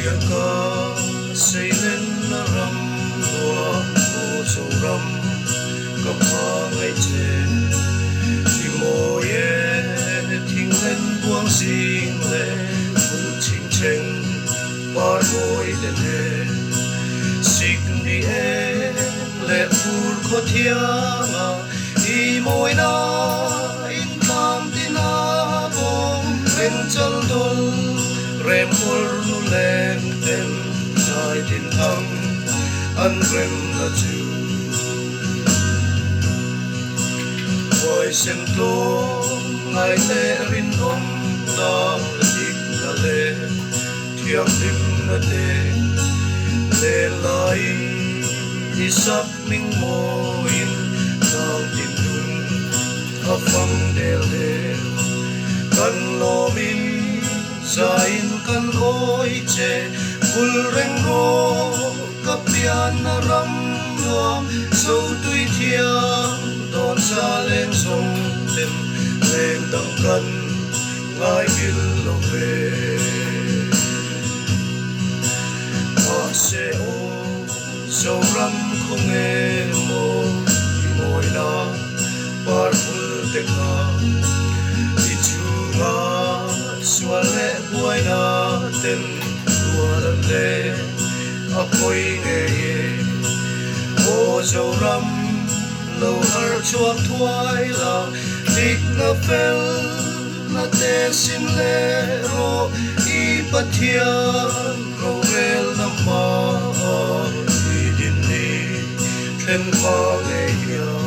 Thian ka say lên na ram hoa ô châu ram gặp hoa ngày trên thì mô ye thình lên buông xin lệ phụ chinh chênh bar ngồi đến hè xích đi em lệ phur khó thiang i môi na in tam tin bom bên chân đôi rem hol nu len tem sai tin thăng an rem na chu voi sen to ngai le rin om na dik na le thiam dim na te le lai isap ming mo in nang tin dun a phang del del kan lo min zain kan oi che bul reng ro kapian na ram nuam so tui thiam don sa len song tem len dang kan ngai bil lo ve ma se o so ram không nghe mo moi na par bul te kha ti chu nga suale buai na ten dualan le apoi nge ye o châu ram lâu har chuak thuai la dik na fel na te sin le ro i pathian ro rel na ma i din ni thlen ma nge ya